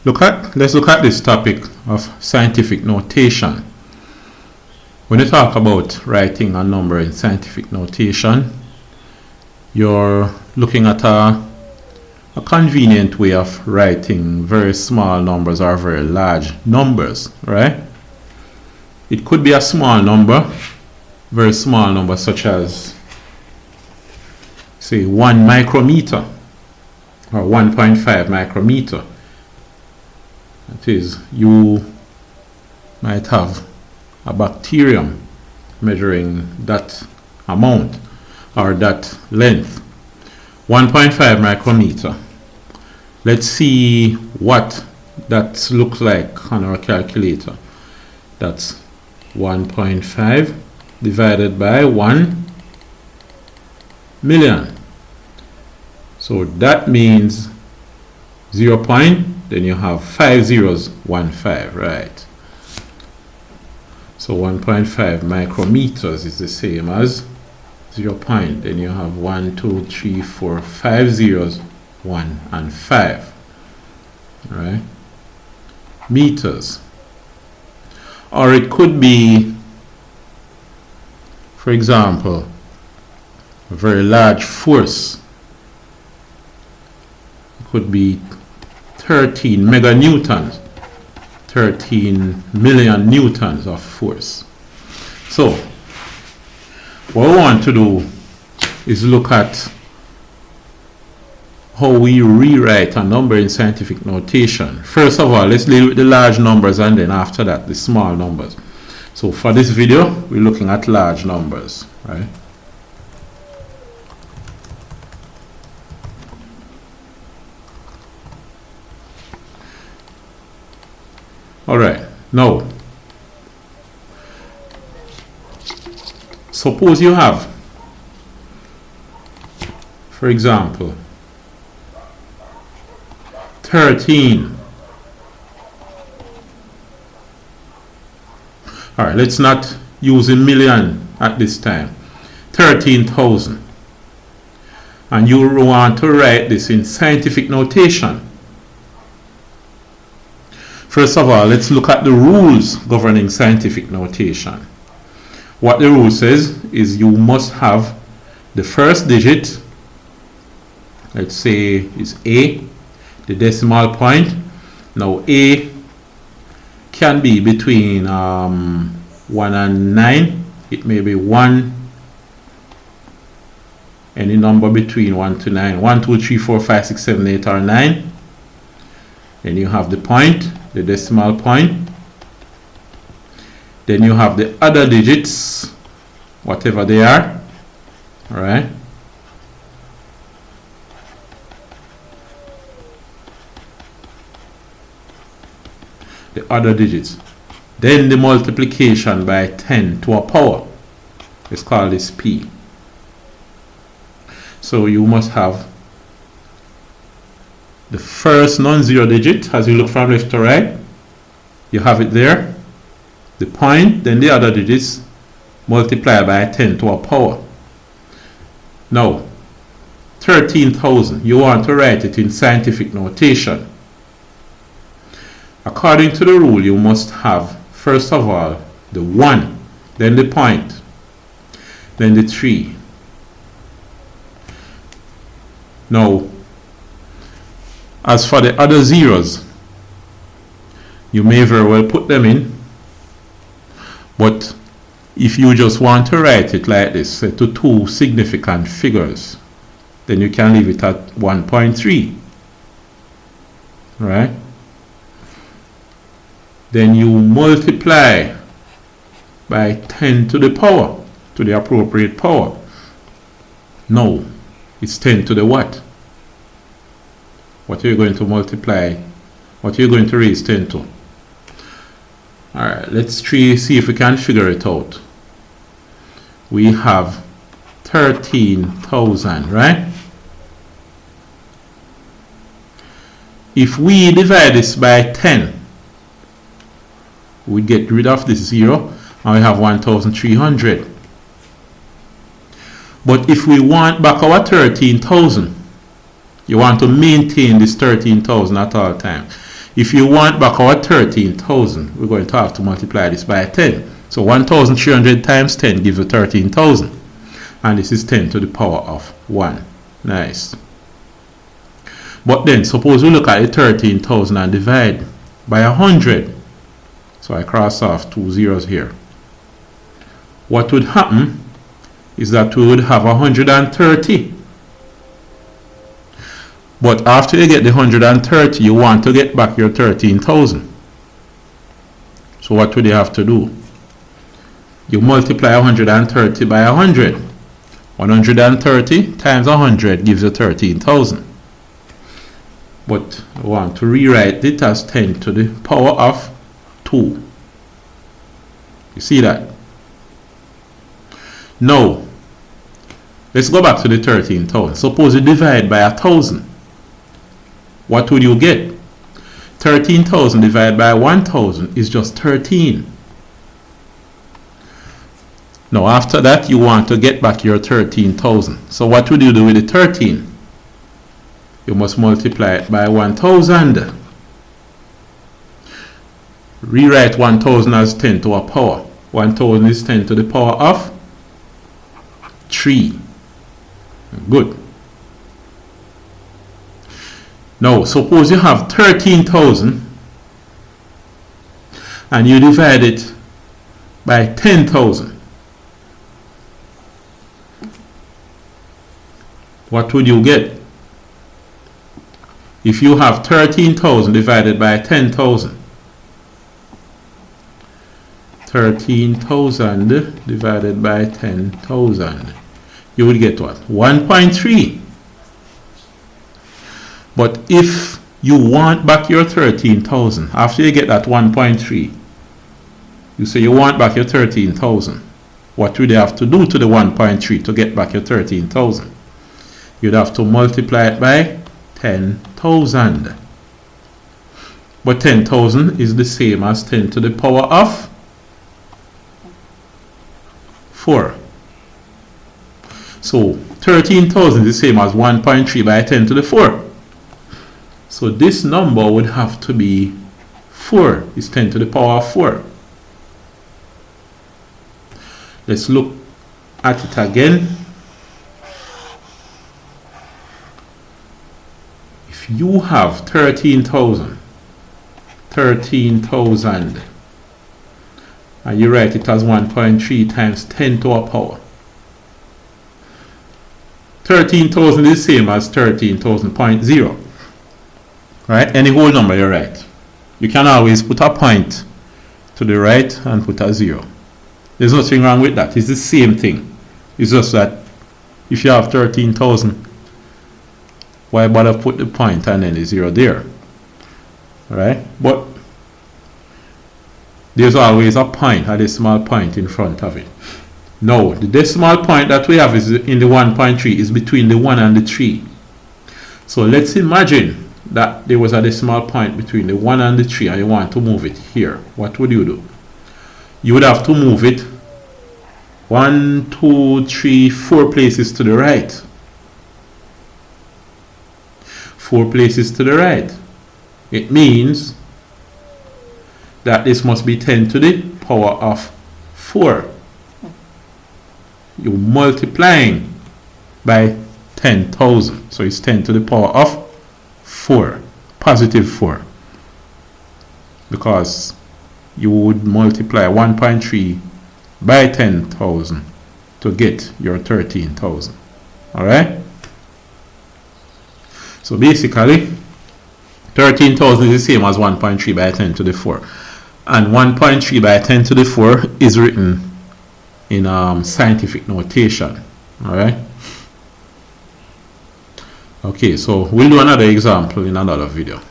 Let's look at this topic of scientific notation. When you talk about writing a number in scientific notation, you're looking at a convenient way of writing very small numbers or very large numbers, right? It could be a small number, very small number, such as, say, 1 micrometer or 1.5 micrometer. That is, you might have a bacterium measuring that amount or that length. 1.5 micrometer. Let's see what that looks like on our calculator. That's 1.5 divided by 1 million. So that means 0. Then you have 5 zeros, 15, right? So 1.5 micrometers is the same as 0. Then you have 1, 2, 3, 4, 5 zeros, 1 and 5, right? Meters. Or it could be, for example, a very large force. It could be 13 meganewtons, 13 million newtons of force. So what we want to do is look at how we rewrite a number in scientific notation. First of all, let's deal with the large numbers, and then after that the small numbers. So for this video, we're looking at large numbers, right? Alright, now suppose you have, for example, 13. Alright, let's not use a million at this time. 13,000. And you want to write this in scientific notation. First of all, let's look at the rules governing scientific notation. What the rule says is you must have the first digit, let's say is A, the decimal point. Now A can be between 1 and 9. It may be 1, any number between 1 to 9. 1, 2, 3, 4, 5, 6, 7, 8, or 9. Then you have the point, the decimal point. Then you have the other digits, whatever they are, alright? The other digits. Then the multiplication by 10 to a power. Let's call this P. So you must have the first non-zero digit as you look from left to right. You have it there. The point, then the other digits multiplied by 10 to a power. Now, 13,000. You want to write it in scientific notation. According to the rule, you must have, first of all, the 1, then the point, then the 3. Now, as for the other zeros, you may very well put them in, but if you just want to write it like this, say to two significant figures, then you can leave it at 1.3, right? Then you multiply by 10 to the power, to the appropriate power. No, it's 10 to the what? What are you going to multiply? What are you going to raise 10 to? Alright, let's see if we can figure it out. We have 13,000, right? If we divide this by 10, we get rid of this 0 and we have 1,300. But if we want back our 13,000, you want to maintain this 13,000 at all times, If you want back our 13,000, we're going to have to multiply this by 10. So 1,300 times 10 gives you 13,000. And this is 10 to the power of 1. Nice. But then, suppose we look at the 13,000 and divide by 100. So I cross off 2 zeros here. What would happen is that we would have 130. But after you get the 130, you want to get back your 13,000. So what would you have to do? You multiply 130 by 100. 130 times 100 gives you 13,000. But I want to rewrite it as 10 to the power of 2. You see that? Now, let's go back to the 13,000. Suppose you divide by 1,000. What would you get? 13,000 divided by 1,000 is just 13. Now, after that, you want to get back your 13,000. So what would you do with the 13? You must multiply it by 1,000. Rewrite 1,000 as 10 to a power. 1,000 is 10 to the power of 3. Good. Now, suppose you have 13,000 and you divide it by 10,000. What would you get? If you have 13,000 divided by 10,000, 13,000 divided by 10,000, you would get what? 1.3. But if you want back your 13,000, after you get that 1.3, you say you want back your 13,000. What would you have to do to the 1.3 to get back your 13,000? You'd have to multiply it by 10,000. But 10,000 is the same as 10 to the power of 4. So 13,000 is the same as 1.3 by 10 to the 4. So this number would have to be 4. It's 10 to the power of 4. Let's look at it again. If you have 13,000 and you write it as 1.3 times 10 to a power, 13,000 is the same as 13,000.0. Right? Any whole number you write, you can always put a point to the right and put a 0. There's nothing wrong with that. It's the same thing. It's just that if you have 13,000, why bother put the point and then the 0 there? Right? But there's always a point, a decimal point in front of it. Now, the decimal point that we have is in the 1.3 is between the 1 and the 3. So let's imagine that there was a decimal point between the 1 and the 3 and you want to move it here. What would you do? You would have to move it 1, 2, 3, 4 places to the right. 4 places to the right. It means that this must be 10 to the power of 4. You're multiplying by 10,000. So it's 10 to the power of 4. Positive 4. Because you would multiply 1.3 by 10,000 to get your 13,000. Alright? So basically, 13,000 is the same as 1.3 by 10 to the 4. And 1.3 by 10 to the 4 is written in scientific notation. Alright? Okay, so we'll do another example in another video.